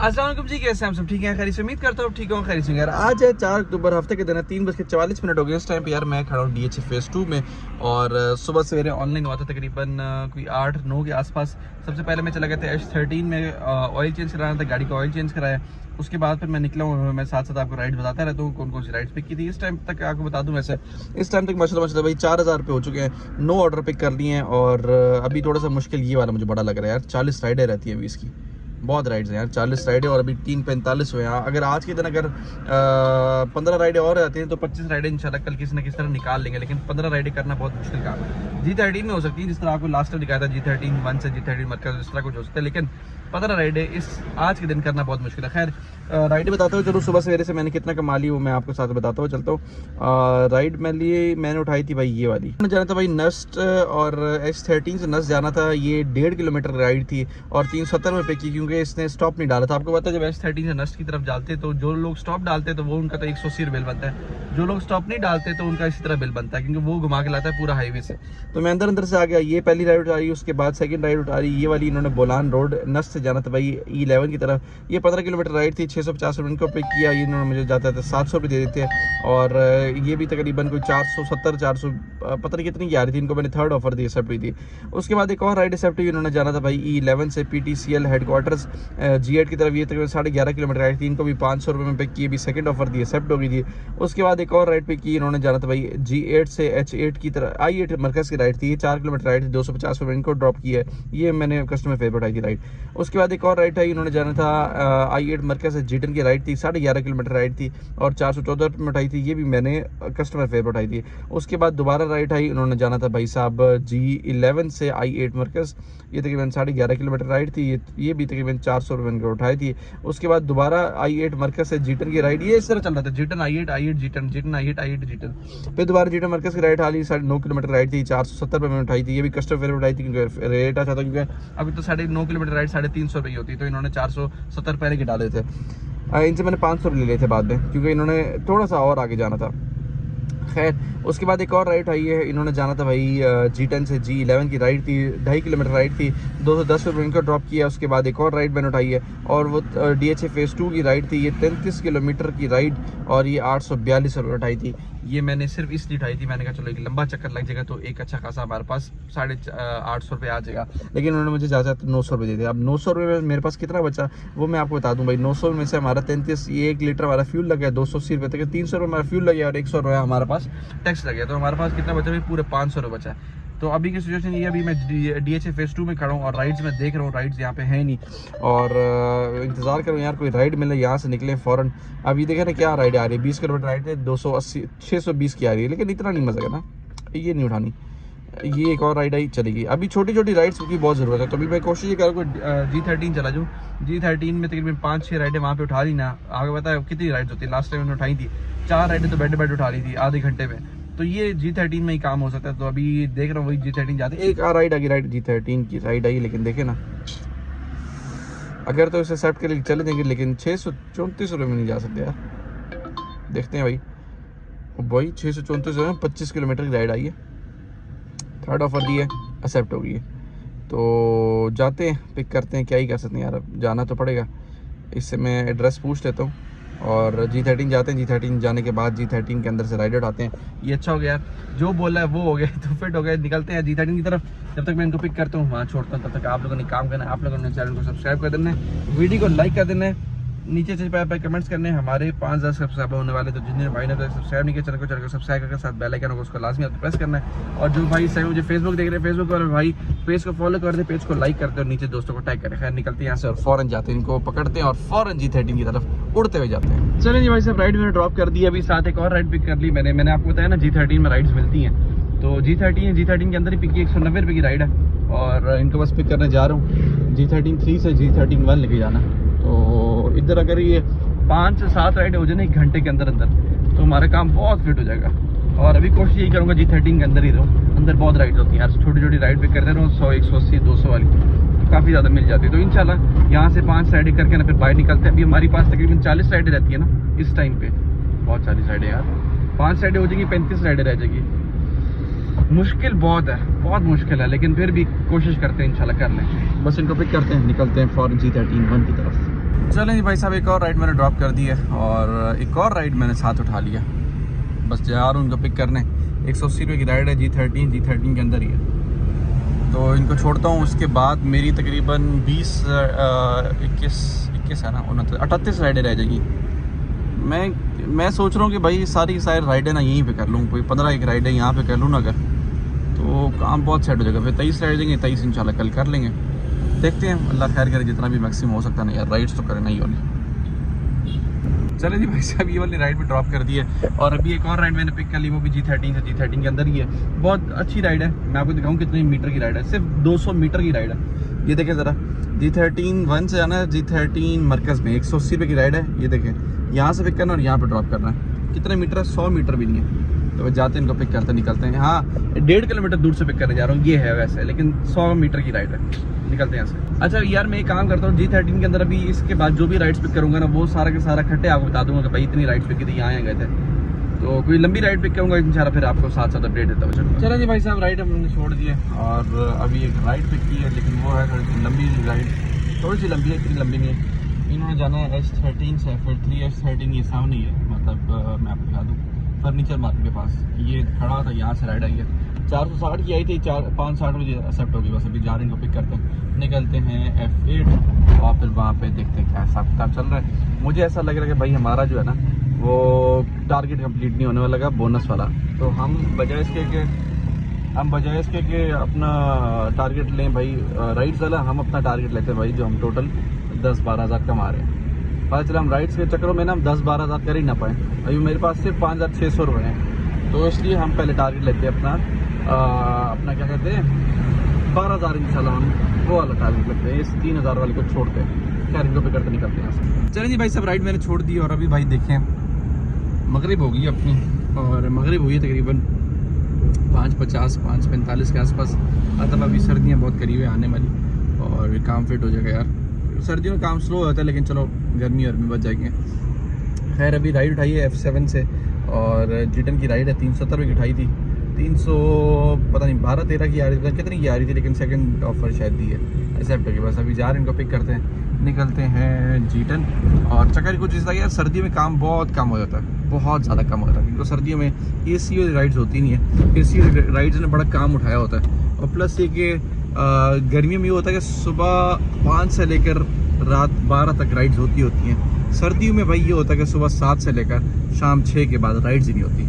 अस्सलाम वालेकुम जी, कैसे हैं हम सब? ठीक हैं, खैर से उम्मीद करता हूँ ठीक हूँ, खैर से। यार आज है 4 अक्टूबर, हफ्ते के दिन है, 3:44 हो गए इस टाइम पे। यार मैं खड़ा हूँ DH फेज़ 2 में और सुबह सवेरे ऑनलाइन हुआ था तकरीबन कोई 8-9 के आसपास। सबसे पहले मैं चला गया था H13 में ऑयल चेंज कराना था, गाड़ी का ऑयल चेंज कराया। उसके बाद फिर मैं निकला हूँ, मैं साथ साथ आपको राइड बताता रहता हूँ कौन कौन सी राइड्स पिक की थी इस टाइम तक। आपको बता दूँ, वैसे इस टाइम तक माशाल्लाह भाई 4000 रुपये हो चुके हैं, 9 ऑर्डर पिक कर लिए हैं। और अभी थोड़ा सा मुश्किल ये वाला मुझे बड़ा लग रहा है यार, 40 राइडें रहती है अभी इसकी, बहुत राइड्स हैं यार, 40 राइडें और अभी 3:45 हुए हैं। अगर आज के दिन अगर 15 राइडें और रहती हैं तो 25 राइडें इंशाल्लाह कल किसी न किसी तरह निकाल लेंगे, लेकिन 15 राइडें करना बहुत मुश्किल काम है। G13 में हो सकती है, जिस तरह आपको लास्ट टाइम दिखाया था G13 1 से G13 मरकज, इस तरह कुछ हो सकता है, लेकिन 15 राइडें इस आज के दिन करना बहुत मुश्किल है। खैर राइडें बताता हूँ, चलो सुबह सवेरे से मैंने कितना कमा ली वो मैं आपको साथ बताता हूँ, चलता हूँ। राइड मैंने उठाई थी भाई ये वाली, जाना था भाई नस्ट और H13 से नस्ट जाना था। ये 1.5 किलोमीटर राइड थी और 370 रुपये की, क्योंकि इसने स्टॉप नहीं डाला था। आपको पता है जब H13 से नस्ट की तरफ डालते तो जो लोग स्टॉप डालते तो वो उनका तो 180 बिल बनता है, जो लोग स्टॉप नहीं डालते तो उनका इसी तरह बिल बनता है, क्योंकि वो घुमा के लाता है पूरा हाईवे से। तो मैं अंदर से आ गया, ये पहली राइड उतारी, उसके बाद सेकंड राइड उतारी ये वाली। इन्होंने बोलान रोड नस्ट से जाना था भाई E11 की तरफ। ये 15 किलोमीटर राइड थी, 650 रुपये इनको पिक किया। ये इन्होंने मुझे जाता था 700 रुपये दे देते हैं, और ये भी तकरीबन कोई 470-400 पता नहीं कितनी की आ रही थी, इनको मैंने थर्ड ऑफर दी, एक्सेप्ट हुई थी। उसके बाद एक और राइड एक्सेप्ट हुई, इन्होंने जाना था भाई E11 से PTCL हेडक्वार्टर्स G8 की तरफ। ये तकरीबन 11.5 किलोमीटर राइड थी, इनको भी 500 रुपये में पिक की, भी सेकंड ऑफर दी, एक्सेप्ट हो गई थी। उसके बाद एक और राइड पिक की, इन्होंने जाना था भाई G8 से H8 की तरफ, I8 मरकज़ की राइड थी, 4 किलोमीटर राइड थी, 250 रुपये इनको ड्रॉप किया है, ये मैंने कस्टमर फेवरेट उठाई थी राइड। उसके बाद एक और राइड था, इन्होंने जाना था I8 मरकज़ से G10 की राइड थी, 11.5 किलोमीटर राइड थी और 414 रुपये में उठाई थी, ये भी मैंने कस्टमर फेवरेट उठाई थी। उसके बाद दोबारा राइड आई, उन्होंने जाना था भाई साहब G11 से I8 मरकज़, ये तकरीबन 11.5 किलोमीटर राइड थी, ये भी तकरीबन 400 रुपये इनको उठाई थी। उसके बाद दोबारा I8 मरकज़ से G10 की राइड, ये इस तरह चल रहा था, G10 I8 I8 G10 G10 I8 I8 G10। फिर दोबारा G10 मरकज़ की राइड हाली 9.5 किलोमीटर राइड थी, 470 रुपये में उठाई थी, ये भी कस्टमर फेवरेट उठाई थी, क्योंकि रेट अच्छा था, क्योंकि अभी तो 9.5 किलोमीटर राइड 350 रुपये होती, तो इन्होंने 470 पहले के डाले थे। इनसे मैंने 500 रुपये ले लिए थे बाद में, क्योंकि इन्होंने थोड़ा सा और आगे जाना था। खैर उसके बाद एक और राइड आई है, इन्होंने जाना था भाई G10 से G11 की राइड थी, 2.5 किलोमीटर राइड थी, 210 रुपये इनको ड्रॉप किया। उसके बाद एक और राइड मैंने उठाई है, और वो DH फेज़ 2 की राइड थी, ये 33 किलोमीटर की राइड और ये 842 रुपये उठाई थी। ये मैंने सिर्फ इसलिए उठाई थी, मैंने कहा चलो एक लंबा चक्कर लग जाएगा तो एक अच्छा खासा हमारे पास 850 रुपये आ जाएगा, लेकिन उन्होंने मुझे ज़्यादा 900 रुपये दे दिए। अब 900 रुपये में मेरे पास कितना बचा वो मैं आपको बता दूं भाई। 900 में से हमारा 33, ये 1 लीटर हमारा फ्यूल लग गया 280 रुपये तक, 300 रुपये हमारा फ्यूल लग गया और 100 रुपये हमारे पास टैक्स लग गया, तो हमारे पास कितना बचा भाई, पूरे 500 रुपये बचा है। तो अभी की सिचुएशन ये, अभी मैं DH फेज़ 2 में खड़ा हूँ और राइड्स में देख रहा हूँ, राइड्स यहाँ पे है नहीं, और इंतज़ार करूँ यार कोई राइड मिले, यहाँ से निकले फ़ौरन। अभी देखें ना क्या राइड आ रही है, 20 किलोमीटर राइड है, 280 620 की आ रही है, लेकिन इतना नहीं मज़ा है ना, ये नहीं उठानी। ये एक और राइड आई चलेगी, अभी छोटी छोटी राइड्स की बहुत ज़रूरत है, तो अभी मैं कोशिश ये करूँ G13 चला जाऊँ। G13 में तकरीबन 5-6 राइडें वहाँ पे उठा ली ना, आगे पता है कितनी राइड्स होती है, लास्ट टाइम मैंने उठाई थी 4 राइडें, तो बैठ उठा ली थी आधे घंटे में, तो ये G13 में ही काम हो सकता है। तो अभी देख रहा हूँ वही G13 जाते, एक राइड आगे राइड G13 की राइड आई, लेकिन देखे ना अगर तो इसे सेट कर चले जाएंगे, लेकिन 634 रुपये में नहीं जा सकते यार। देखते हैं भाई 634 रुपये में 25 किलोमीटर की राइड आई है, थर्ड ऑफर दी है, एक्सेप्ट हो गई है, तो जाते हैं पिक करते हैं, क्या ही कर सकते हैं यार, अब जाना तो पड़ेगा। इससे मैं एड्रेस पूछ लेता हूँ और G13 जाते हैं। G13 जाने के बाद G13 के अंदर से राइड उठाते हैं। ये अच्छा हो गया यार, जो बोला है वो हो गया, तो फिट हो गया, निकलते हैं G13 की तरफ। जब तक मैं इनको पिक करता हूँ वहाँ छोड़ता हूँ, तब तक आप लोगों ने काम करना है, आप लोगों ने चैनल को सब्सक्राइब कर देना है, वीडियो को लाइक कर देना है, नीचे से पे कमेंट्स करने हैं। हमारे 5000 सब्सक्राइबर होने वाले, तो जिन्होंने भाई ने सब्सक्राइब नहीं किया चैनल को सब्सक्राइब करके साथ बेल आइकन को उसको लाजमी आपको प्रेस करना है। और जो भाई सही मुझे फेसबुक देख रहे हैं, फेसबुक और भाई पेज को फॉलो कर दे, पेज को लाइक करते और नीचे दोस्तों को टैग करें। खैर निकलते हैं यहाँ से और फ़ौरन जाते हैं, इनको पकड़ते हैं और फ़ौरन G13 की तरफ उड़ते हुए जाते हैं। चलिए जी भाई साहब, राइड मैंने ड्रॉप कर दी, अभी साथ एक और राइड पिक कर ली मैंने आपको बताया ना G13 में राइड्स मिलती हैं, तो G13 के अंदर ही पिक की 190 रुपये की राइड है, और इनको बस पिक करने जा रहा हूँ। G13 3 से G13 1 लेके जाना, तो इधर अगर ये 5 से 7 राइड हो जाए ना 1 घंटे के अंदर तो हमारा काम बहुत फिट हो जाएगा। और अभी कोशिश यही करूँगा G13 के अंदर ही रहूँ, अंदर बहुत राइड होती है यार, छोटी छोटी राइड पिक करते रहूँ, 100 180 200 वाली काफ़ी ज़्यादा मिल जाती है। तो इंशाल्लाह यहाँ से 5 राइडें करके ना फिर बाहर निकलते हैं। अभी हमारी पास तकरीबन 40 राइडें रहती है ना इस टाइम पे, बहुत 40 राइडें यार, 5 राइडें हो जाएगी, 35 राइडें रह जाएगी। मुश्किल बहुत है, बहुत मुश्किल है, लेकिन फिर भी कोशिश करते हैं इंशाल्लाह कर लें। बस इनको पिक करते हैं, निकलते हैं फ़ौरन G13 1 की तरफ। चलें जी भाई साहब, एक और राइड मैंने ड्रॉप कर दी है और एक और राइड मैंने साथ उठा लिया। बस जा रहा हूँ उनको पिक करने। 180 रुपये की राइड है, G13 के अंदर ही है। तो इनको छोड़ता हूँ, उसके बाद मेरी तकरीबन 21 है ना, 38 राइडें रह जाएगी। मैं सोच रहा हूँ कि भाई सारी की सारी राइडें ना यहीं पे कर लूँ, कोई 15 एक राइडें यहाँ पे कर लूँ ना अगर, तो काम बहुत सेट हो जाएगा। फिर 23 राइड देंगे, 23 इंशाल्लाह कल कर लेंगे। देखते हैं, अल्लाह खैर करे, जितना भी मैक्सिमम हो सकता है ना यार, राइड्स तो करना ही होनी। चले जी भाई साहब, ये वाली राइड भी ड्रॉप कर दी है और अभी एक और राइड मैंने पिक कर ली, वो भी G13 के अंदर ही है। बहुत अच्छी राइड है, मैं आपको दिखाऊँ कितने मीटर की राइड है। सिर्फ 200 मीटर की राइड है। ये देखें ज़रा, G13 1 से आना है, G13 मरकज़ में 180 रुपये की राइड है। ये देखें, यहाँ से पिक करना और यहाँ पर ड्रॉप करना है। कितने मीटर है? 100 मीटर भी नहीं है। तो जाते हैं, इनको पिक करते निकलते हैं। हाँ, 1.5 किलोमीटर दूर से पिक करने जा रहा हूँ, ये है वैसे, लेकिन 100 मीटर की राइड है। निकलते हैं यहाँ से। अच्छा यार, मैं एक काम करता हूँ, G13 के अंदर अभी इसके बाद जो भी राइड्स पिक करूँगा ना, वो सारा के सारा खट्टे आपको बता दूंगा कि भाई इतनी राइड्स पिक की थी, यहाँ गए थे। तो कोई लंबी राइड पिक करूँगा इंशाल्लाह, फिर आपको साथ साथ अपडेट देता हूँ। चलो जी भाई साहब, राइड हमने छोड़ दी है और अभी एक राइड पिक की है, लेकिन वो है थोड़ी सी लंबी राइड, थोड़ी सी लंबी है, इतनी लंबी नहीं है। इन्होंने जाना है S13 से, फिर 3S13 ये सामने ही है, मतलब मैं आपको दिखा दूँ, फर्नीचर मार्केट के पास ये खड़ा था, यहाँ से राइड आई है। 460 की आई थी, 560 बजे एक्सेप्ट होगी। बस अभी जा रहे हैं, इनको पिक करते हैं, निकलते हैं F8 और फिर वहाँ पे देखते हैं क्या हिसाब किताब चल रहा है। मुझे ऐसा लग रहा है कि भाई हमारा जो है ना, वो टारगेट कंप्लीट नहीं होने वाला लगा, बोनस वाला। तो हम बजाय इसके कि अपना टारगेट लें भाई राइड्स वाला, हम अपना टारगेट लेते हैं भाई, जो हम टोटल 10-12 हज़ार कमा रहे हैं। पता चला हम राइड्स के चक्करों में ना 10-12 हज़ार कर ही ना पाए। अभी मेरे पास सिर्फ 5,600 रुपये हैं, तो इसलिए हम पहले टारगेट लेते हैं अपना क्या कहते हैं 12,000 इंशाल्लाह हम वो वाला टारगेट लेते हैं, इस 3,000 वाले को छोड़ते हैं। खैर इनको पे करते निकलते हैं यहाँ से। चलें जी भाई सब, राइड मैंने छोड़ दी और अभी भाई देखें मगरिब होगी अपनी, और मगरिब हुई है तकरीबन 5:50 5:45 के आसपास। मतलब अभी सर्दियाँ बहुत करीब है आने वाली और काम फिट हो जाएगा यार। सर्दियों में काम स्लो होता है, लेकिन चलो गर्मी और में बच जाएंगे। खैर अभी राइड उठाई है F7 से और G10 की राइड है, 370 रुपये की उठाई थी। 300 पता नहीं 12-13 की आ रही थी, कितनी की आ रही थी, लेकिन सेकंड ऑफर शायद दी है एक्सेप्ट होगी। बस अभी जा रहे हैं, इनको पिक करते हैं, निकलते हैं G10। और चक्कर कुछ इस तरह यार, सर्दियों में काम बहुत कम हो जाता है, बहुत ज़्यादा कम हो जाता है, क्योंकि सर्दियों में AC वाली राइड्स होती नहीं है। AC राइड्स ने बड़ा काम उठाया होता है। और प्लस ये कि गर्मियों में ये होता है कि सुबह 5 से लेकर रात 12 तक राइड्स होती हैं। सर्दियों में भाई ये होता है कि सुबह 7 से लेकर शाम 6 के बाद राइड्स ही नहीं होती।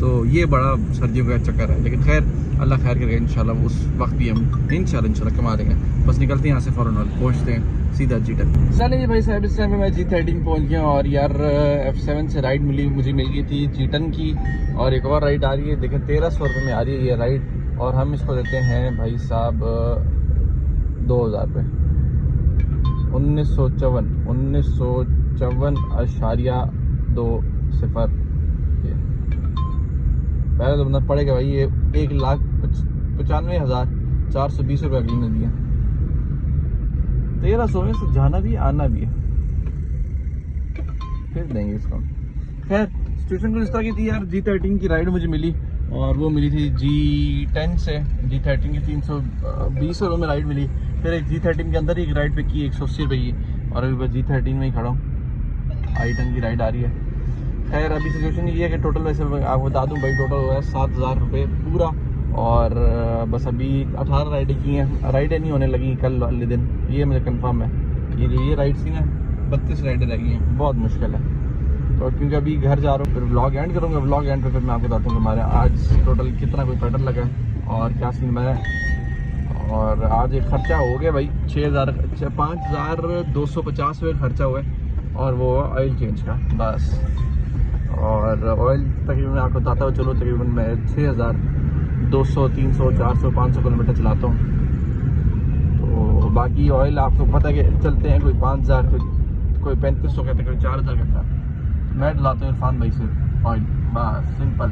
तो ये बड़ा सर्दियों का चक्कर है, लेकिन खैर अल्लाह खैर करेगा इंशाल्लाह, उस वक्त भी हम इंशाल्लाह कमा देंगे। बस निकलते हैं यहाँ से, फ़ौरन पहुँचते हैं सीधा G10। चलिए भाई साहब, इस टाइम मैं G13 पहुँच गया और यार F7 से राइड मुझे मिल गई थी G10 की, और एक और राइड आ रही है। देखें 1300 रुपये में आ रही है ये राइड, और हम इसको देते हैं भाई साहब 2,000 रुपये। 1954.20 पहले तो बंदा पड़ेगा भाई, ये 1,95,420 रुपये अगली ने दिया। 1300 में से जाना भी आना भी है, फिर देंगे इसको। खैर सिचुएशन कुछ इस तरह की थी यार, G13 की राइड मुझे मिली और वो मिली थी G10 से। G13 की 320 रुपये में राइड मिली। फिर एक G13 के अंदर ही एक राइड पे की 180 रुपये की, और अभी बस G13 में ही खड़ा हूँ। I10 की राइड आ रही है। खैर अभी सिचुएशन ये है कि टोटल वैसे आपको बता दूँ भाई, टोटल हुआ है 7,000 रुपये पूरा, और बस अभी 18 राइडें की हैं। राइडें नहीं होने लगी कल वाले दिन, ये मुझे कंफर्म है। ये जो ये राइड्स थी ना, 32 राइडें लगी हैं, बहुत मुश्किल है। तो क्योंकि अभी घर जा रहा हूँ, फिर व्लॉग एंड करूँगा। व्लॉग एंड पे फिर मैं आपको बताता हूँ कि हमारे आज टोटल कितना कोई पेट्रोल लगा है और क्या सीन बना है। और आज एक खर्चा हो गया भाई 5,250 रुपये खर्चा हुआ है, और वो ऑयल चेंज का बस। और ऑयल तकरीबन आपको बताता हूँ, चलो तकरीबन मैं 6,200 300 400 500 किलोमीटर चलाता हूँ। तो बाकी ऑयल आपको पता है कि चलते हैं, कोई 5,000, कोई 3,500 कहते हैं, कोई 4,000 कहता है। मैं डलाता हूँ इरफान भाई से ऑयल, बस सिंपल।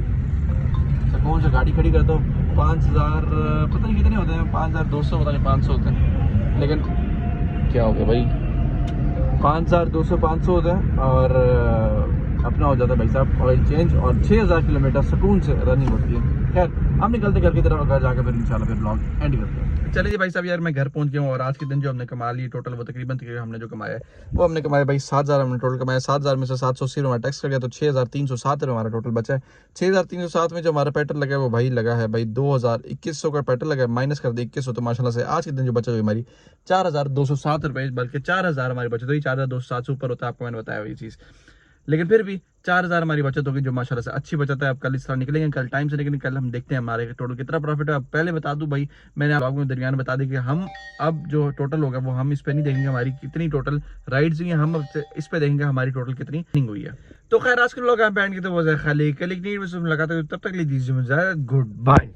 सुकून से गाड़ी खड़ी करता हूँ। 5,000 पता नहीं कितने होते हैं, 5,200 पता नहीं 500 होते हैं, लेकिन क्या हो गया भाई 5,200 500 होते हैं। और अपना हो जाता है भाई साहब ऑयल चेंज, और 6000 किलोमीटर सुकून से रनिंग होती है। खैर हम निकलते घर की तरफ, घर जाकर फिर इंशाल्लाह फिर ब्लॉग एंड करते हैं। चलिए जी भाई साहब, यार मैं घर पहुंच गया हूँ, और आज के दिन जो हमने कमा ली टोटल वो तकरीबन हमने जो कमाया है वो हमने कमाया भाई 7000 हमने टोटल कमाया। 7000 में से 780 हमारा टैक्स कर गया, तो 6307 हमारा टोटल बचा है। 6307 में जो हमारा पेट्रोल लगा है वो भाई लगा है भाई 2100 का पेट्रोल लगा है, माइनस कर दे 2100, तो माशाल्लाह से आज के दिन जो बचत हुई हमारी 4207 रुपये, बल्कि 4000 हमारी बचत हुई। 4207 से ऊपर होता है, आपको मैंने बताया ये चीज़, लेकिन फिर भी 4000 हमारी बचत होगी, जो माशाल्लाह से अच्छी बचत है। अब कल इस तरह निकलेंगे, कल टाइम से निकलेंगे, कल हम देखते हैं हमारे टोटल कितना प्रॉफिट है। अब पहले बता दूं भाई, मैंने ब्लॉग में दरमियान बता दी कि हम अब जो टोटल होगा वो हम इस पे नहीं देखेंगे हमारी कितनी टोटल राइड्स हुई हैं, हम अब इस पे देखेंगे हमारी टोटल कितनी रनिंग हुई है। तो खैर आज के लोग यहाँ पे एंड की तो वो खाली कल एक नहीं मुलाकात, तब तक लीजिए गुड बाय।